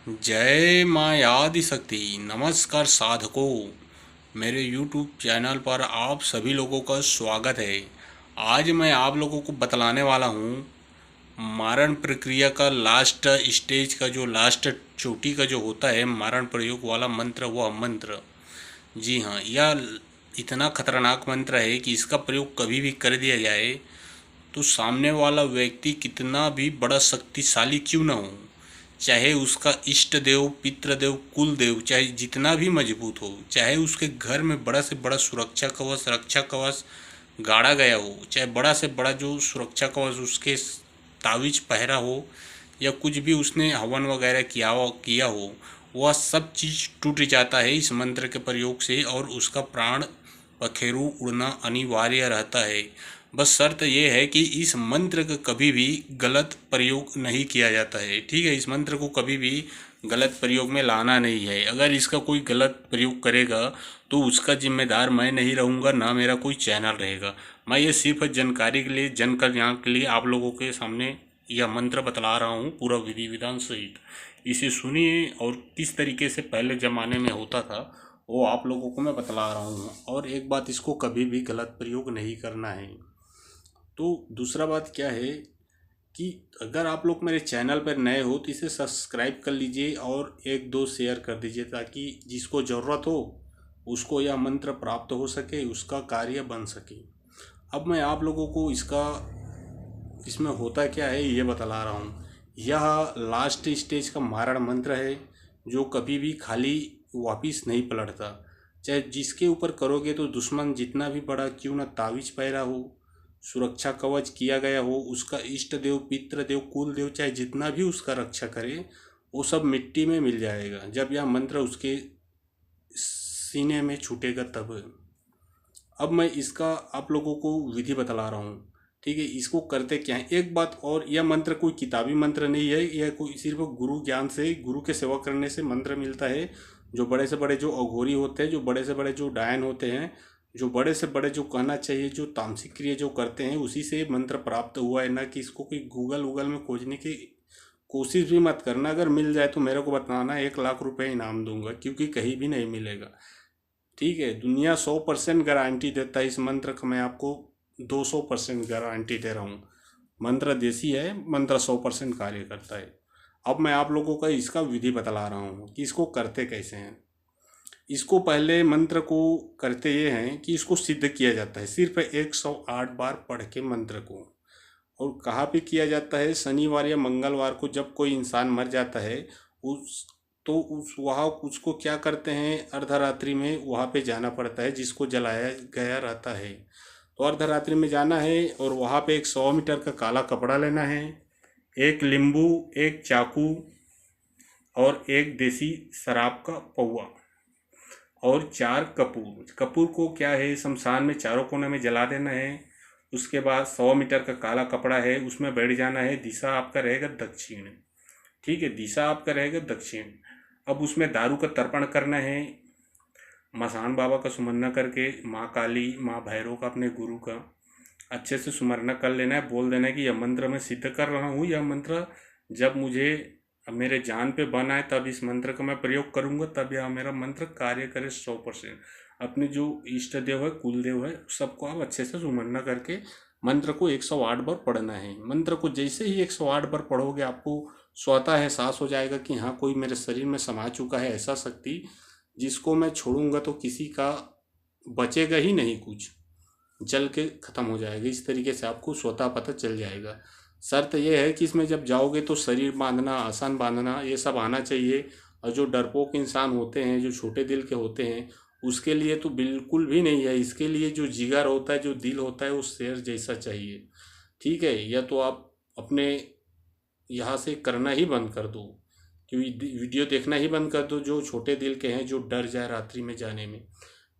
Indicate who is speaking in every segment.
Speaker 1: जय माँ आदिशक्ति। नमस्कार साधकों, मेरे YouTube चैनल पर आप सभी लोगों का स्वागत है। आज मैं आप लोगों को बतलाने वाला हूँ मारण प्रक्रिया का लास्ट स्टेज का जो लास्ट चोटी का जो होता है मारण प्रयोग वाला मंत्र, वह मंत्र। जी हाँ, यह इतना खतरनाक मंत्र है कि इसका प्रयोग कभी भी कर दिया जाए तो सामने वाला व्यक्ति कितना भी बड़ा शक्तिशाली क्यों न हो, चाहे उसका इष्ट देव, पितृदेव, कुल देव चाहे जितना भी मजबूत हो, चाहे उसके घर में बड़ा से बड़ा सुरक्षा कवच, रक्षा कवच गाड़ा गया हो, चाहे बड़ा से बड़ा जो सुरक्षा कवच उसके तावीज पहरा हो, या कुछ भी उसने हवन वगैरह किया हो, वह सब चीज़ टूट जाता है इस मंत्र के प्रयोग से और उसका प्राण पखेरु उड़ना अनिवार्य रहता है। बस शर्त यह है कि इस मंत्र का कभी भी गलत प्रयोग नहीं किया जाता है। ठीक है, इस मंत्र को कभी भी गलत प्रयोग में लाना नहीं है। अगर इसका कोई गलत प्रयोग करेगा तो उसका जिम्मेदार मैं नहीं रहूँगा, ना मेरा कोई चैनल रहेगा। मैं ये सिर्फ जानकारी के लिए, जन कल्याण के लिए आप लोगों के सामने यह मंत्र बतला रहा हूँ पूरा विधि विधान सहित। इसे सुनिए और किस तरीके से पहले ज़माने में होता था वो आप लोगों को मैं बतला रहा हूँ। और एक बात, इसको कभी भी गलत प्रयोग नहीं करना है। तो दूसरा बात क्या है कि अगर आप लोग मेरे चैनल पर नए हो तो इसे सब्सक्राइब कर लीजिए और एक दो शेयर कर दीजिए, ताकि जिसको ज़रूरत हो उसको यह मंत्र प्राप्त हो सके, उसका कार्य बन सके। अब मैं आप लोगों को इसमें होता क्या है ये बतला रहा हूँ। यह लास्ट स्टेज का मारण मंत्र है जो कभी भी खाली वापिस नहीं पलटता। चाहे जिसके ऊपर करोगे तो दुश्मन जितना भी बड़ा क्यों ना तावीज पहरा हो, सुरक्षा कवच किया गया हो, उसका इष्ट देव, पितृ देव, कुल देव चाहे जितना भी उसका रक्षा करे, वो सब मिट्टी में मिल जाएगा जब यह मंत्र उसके सीने में छूटेगा तब। अब मैं इसका आप लोगों को विधि बतला रहा हूँ। ठीक है, इसको करते क्या है, एक बात और, यह मंत्र कोई किताबी मंत्र नहीं है। यह कोई सिर्फ गुरु ज्ञान से, गुरु के सेवा करने से मंत्र मिलता है। जो बड़े से बड़े जो अघोरी होते हैं, जो बड़े से बड़े जो डायन होते हैं, जो बड़े से बड़े जो कहना चाहिए जो तामसिक क्रिया जो करते हैं, उसी से मंत्र प्राप्त हुआ है। ना कि इसको कोई गूगल वूगल में खोजने की कोशिश भी मत करना। अगर मिल जाए तो मेरे को बताना, 1 लाख रुपए इनाम दूंगा, क्योंकि कहीं भी नहीं मिलेगा। ठीक है, दुनिया 100% गारंटी देता है इस मंत्र का, मैं आपको 200% गारंटी दे रहा हूँ। मंत्र देसी है, मंत्र 100% कार्य करता है। अब मैं आप लोगों का इसका विधि बतला रहा हूँ कि इसको करते कैसे हैं। इसको पहले मंत्र को करते ये हैं कि इसको सिद्ध किया जाता है सिर्फ 108 बार पढ़ के मंत्र को। और कहाँ पे किया जाता है, शनिवार या मंगलवार को जब कोई इंसान मर जाता है, उस तो उस वहाँ उसको क्या करते हैं, अर्धरात्रि में वहाँ पे जाना पड़ता है जिसको जलाया गया रहता है। तो अर्धरात्रि में जाना है और वहाँ पे एक 100 मीटर का काला कपड़ा लेना है, एक नींबू, एक चाकू और एक देसी शराब का पौआ और 4 कपूर। कपूर को क्या है, शमशान में चारों कोने में जला देना है। उसके बाद 100 मीटर का काला कपड़ा है, उसमें बैठ जाना है। दिशा आपका रहेगा दक्षिण। ठीक है, दिशा आपका रहेगा दक्षिण। अब उसमें दारू का तर्पण करना है, मसान बाबा का सुमरना करके, माँ काली, माँ भैरव का, अपने गुरु का अच्छे से सुमरना कर लेना है। बोल देना है कि यह मंत्र मैं सिद्ध कर रहा हूँ, यह मंत्र जब मुझे मेरे जान पे बना है तब इस मंत्र का मैं प्रयोग करूँगा, तब यह मेरा मंत्र कार्य करे 100%। अपने जो इष्ट देव है, कुल देव है, सबको आप अच्छे से सुमरना करके मंत्र को 108 बार पढ़ना है। मंत्र को जैसे ही 108 बार पढ़ोगे आपको स्वतः एहसास हो जाएगा कि हाँ, कोई मेरे शरीर में समा चुका है ऐसा शक्ति, जिसको मैं छोड़ूंगा तो किसी का बचेगा ही नहीं, कुछ जल के ख़त्म हो जाएगा। इस तरीके से आपको स्वतः पता चल जाएगा। शर्त यह है कि इसमें जब जाओगे तो शरीर बांधना, आसन बांधना, ये सब आना चाहिए। और जो डरपोक इंसान होते हैं, जो छोटे दिल के होते हैं, उसके लिए तो बिल्कुल भी नहीं है। इसके लिए जो जिगर होता है, जो दिल होता है, वो शेर जैसा चाहिए। ठीक है, या तो आप अपने यहाँ से करना ही बंद कर दो, क्योंकि वीडियो देखना ही बंद कर दो जो छोटे दिल के हैं, जो डर जाए रात्रि में जाने में।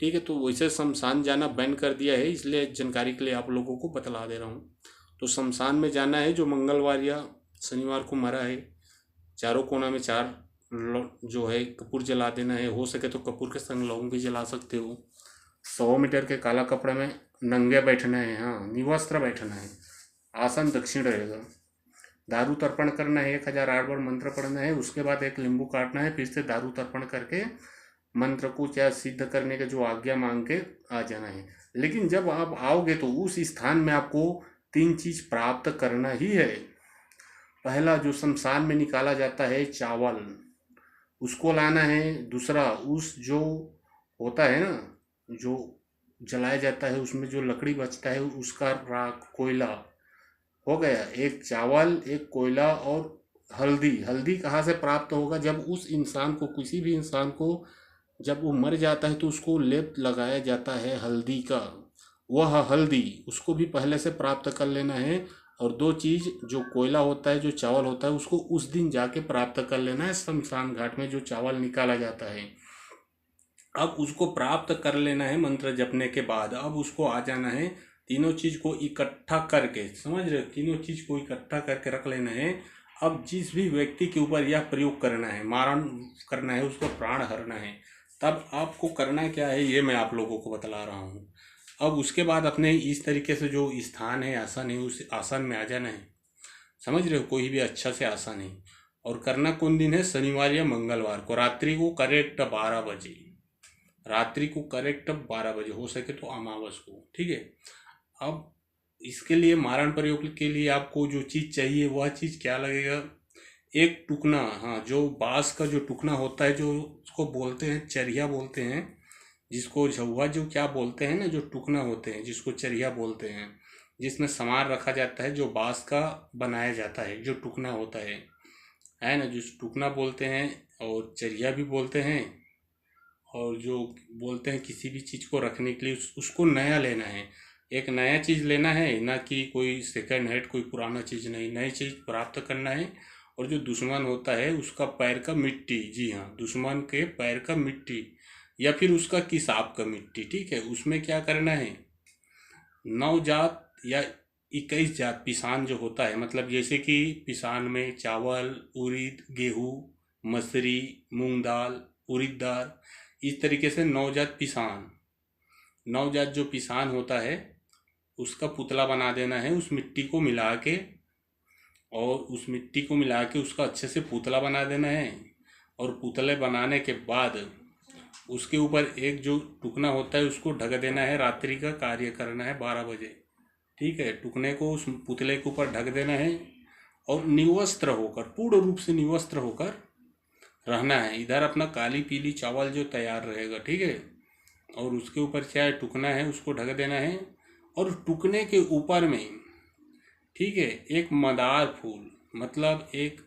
Speaker 1: ठीक है, तो वैसे शमशान जाना बैन कर दिया है, इसलिए जानकारी के लिए आप लोगों को बतला दे रहा हूँ। तो शमशान में जाना है जो मंगलवार या शनिवार को मरा है, चारों कोना में 4 जो है कपूर जला देना है। हो सके तो कपूर के संग लौंग भी जला सकते हो। 100 मीटर के काला कपड़े में नंगे बैठना है, हाँ, निवस्त्र बैठना है। आसन दक्षिण रहेगा। दारू तर्पण करना है, 1008 बार मंत्र पढ़ना है, उसके बाद एक नींबू काटना है, फिर से दारू तर्पण करके मंत्र को क्या सिद्ध करने के जो आज्ञा मांग के आ जाना है। लेकिन जब आप आओगे तो उस स्थान में आपको 3 चीज प्राप्त करना ही है। पहला जो शमशान में निकाला जाता है चावल, उसको लाना है। दूसरा उस जो होता है ना, जो जलाया जाता है उसमें जो लकड़ी बचता है उसका राख, कोयला हो गया। एक चावल, एक कोयला और हल्दी। हल्दी कहाँ से प्राप्त होगा? जब उस इंसान को, किसी भी इंसान को जब वो मर जाता है तो उसको लेप लगाया जाता है हल्दी का। वह हल्दी उसको भी पहले से प्राप्त कर लेना है। और 2 चीज, जो कोयला होता है, जो चावल होता है, उसको उस दिन जाके प्राप्त कर लेना है शमशान घाट में जो चावल निकाला जाता है। अब उसको प्राप्त कर लेना है मंत्र जपने के बाद। अब उसको आ जाना है, तीनों चीज को इकट्ठा करके, समझ रहे हो, तीनों चीज को इकट्ठा करके रख लेना है। अब जिस भी व्यक्ति के ऊपर यह प्रयोग करना है, मारण करना है, उसको प्राण हरना है, तब आपको करना क्या है ये मैं आप लोगों को बतला रहा हूँ। अब उसके बाद अपने इस तरीके से जो स्थान है, आसन है, उस आसन में आ जाना है। समझ रहे हो, कोई भी अच्छा से आसन है। और करना कौन दिन है? शनिवार या मंगलवार को, रात्रि को करेक्ट 12 बजे। रात्रि को करेक्ट 12 बजे, हो सके तो अमावस को, ठीक है। अब इसके लिए, मारण प्रयोग के लिए आपको जो चीज़ चाहिए वह चीज़ क्या लगेगा? एक टुकना, हाँ, जो बांस का जो टुकना होता है, जो उसको बोलते हैं चरिया बोलते हैं, जिसको झुआ जो क्या बोलते हैं ना, जो टुकना होते हैं जिसको चरिया बोलते हैं, जिसमें सामान रखा जाता है, जो बांस का बनाया जाता है, जो टुकना होता है ना, जो टुकना बोलते हैं और चरिया भी बोलते हैं। और जो बोलते हैं किसी भी चीज़ को रखने के लिए, उसको नया लेना है। एक नया चीज़ लेना है, ना कि कोई सेकंड हैंड, कोई पुराना चीज़ नहीं, नई चीज़ प्राप्त करना है। और जो दुश्मन होता है उसका पैर का मिट्टी, जी हाँ, दुश्मन के पैर का मिट्टी या फिर उसका किसाब का मिट्टी, ठीक है, उसमें क्या करना है? 9 जात या 21 जात पिसान जो होता है, मतलब जैसे कि पिसान में चावल, उड़द, गेहूँ, मसूरी, मूंग दाल, उड़द दाल, इस तरीके से 9 जात पिसान, 9 जात जो पिसान होता है उसका पुतला बना देना है उस मिट्टी को मिला के। और उस मिट्टी को मिला के उसका अच्छे से पुतला बना देना है। और पुतले बनाने के बाद उसके ऊपर एक जो टुकना होता है उसको ढक देना है। रात्रि का कार्य करना है 12 बजे, ठीक है। टुकने को उस पुतले के ऊपर ढक देना है और निवस्त्र होकर, पूर्ण रूप से निवस्त्र होकर रहना है। इधर अपना काली पीली चावल जो तैयार रहेगा, ठीक है। और उसके ऊपर क्या है, टुकना है, उसको ढक देना है। और टुकने के ऊपर में, ठीक है, एक मंदार फूल, मतलब एक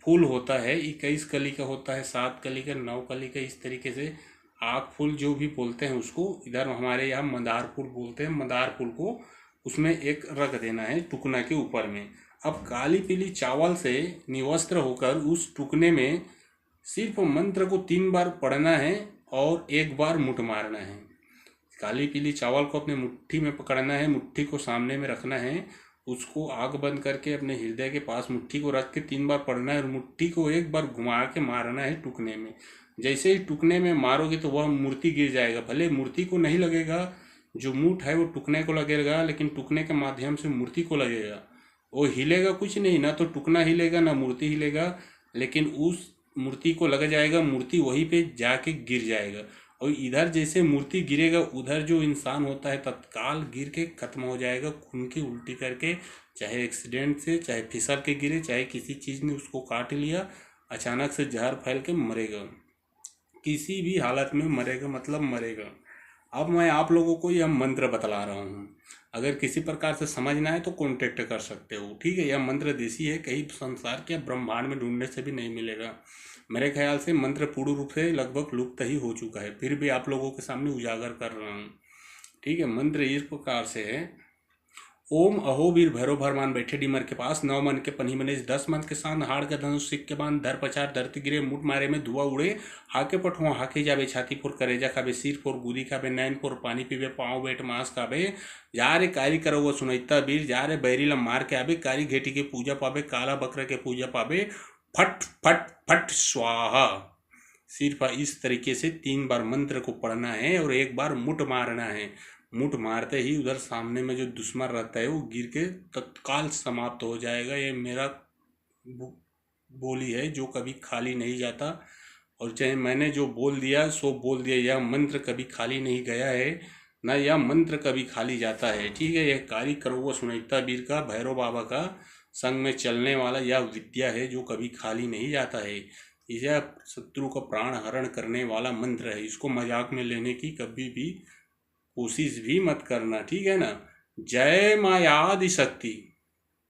Speaker 1: फूल होता है, 21 कली का होता है, 7 कली का, 9 कली का, इस तरीके से आग फूल जो भी बोलते हैं उसको, इधर हमारे यहाँ मंदार फूल बोलते हैं। मंदार फूल को उसमें एक रख देना है टुकना के ऊपर में। अब काली पीली चावल से निवस्त्र होकर उस टुकने में सिर्फ मंत्र को 3 बार पढ़ना है और 1 बार मुठ मारना है। काली पीली चावल को अपने मुट्ठी में पकड़ना है, मुट्ठी को सामने में रखना है, उसको आग बंद करके अपने हृदय के पास मुट्ठी को रख के 3 बार पढ़ना है और मुट्ठी को 1 बार घुमा के मारना है टुकने में। जैसे ही टुकने में मारोगे तो वह मूर्ति गिर जाएगा। भले मूर्ति को नहीं लगेगा, जो मूठ है वो टुकने को लगेगा, लेकिन टुकने के माध्यम से मूर्ति को लगेगा। वो हिलेगा कुछ नहीं, ना तो टुकना हिलेगा ना मूर्ति हिलेगा, लेकिन उस मूर्ति को लग जाएगा, मूर्ति वहीं पे जाके गिर जाएगा। और इधर जैसे मूर्ति गिरेगा उधर जो इंसान होता है तत्काल गिर के खत्म हो जाएगा, खून की उल्टी करके, चाहे एक्सीडेंट से, चाहे फिसल के गिरे, चाहे किसी चीज़ ने उसको काट लिया, अचानक से जहर फैल के मरेगा, किसी भी हालत में मरेगा, मतलब मरेगा। अब मैं आप लोगों को यह मंत्र बतला रहा हूँ, अगर किसी प्रकार से समझना है तो कांटेक्ट कर सकते हो, ठीक है। यह मंत्र देसी है, कहीं संसार के ब्रह्मांड में ढूंढने से भी नहीं मिलेगा। मेरे ख्याल से मंत्र पूर्ण रूप से लगभग लुप्त ही हो चुका है, फिर भी आप लोगों के सामने उजागर कर रहा हूँ, ठीक है। मंत्र इस प्रकार से है। ओम अहो वीर भैरव भरमान बैठे डीमर के पास, 9 मन के पन्ही मने 10 मन के सान, हाड़ का धनुष सिक के बांध, धर पचार धरती गिरे, मुठ मारे में धुआं उड़े, हाके पठुआ हाके जाबे, छाती फोर करेजा खाबे, सिर फोर गुदी खाबे, नैन फोर पानी पीबे, पाँव बैठ मांस खाबे, जा रे कारी करो वो सुनैता वीर, जा रे बैरी ला मार के आबे, कारी घेटी के पूजा पाबे, काला बकरा के पूजा पाबे, फट फट फट स्वाहा। सिर्फ इस तरीके से 3 बार मंत्र को पढ़ना है और 1 बार मुठ मारना है। मुठ मारते ही उधर सामने में जो दुश्मन रहता है वो गिर के तत्काल समाप्त हो जाएगा। ये मेरा बोली है जो कभी खाली नहीं जाता। और चाहे मैंने जो बोल दिया सो बोल दिया, यह मंत्र कभी खाली नहीं गया है, ना यह मंत्र कभी खाली जाता है। ठीक है, यह कार्य करो सुनीता वीर का, भैरव बाबा का संग में चलने वाला यह विद्या है जो कभी खाली नहीं जाता है। यह शत्रु का प्राण हरण करने वाला मंत्र है। इसको मजाक में लेने की कभी भी कोशिश भी मत करना, ठीक है ना। जय मां आदि शक्ति।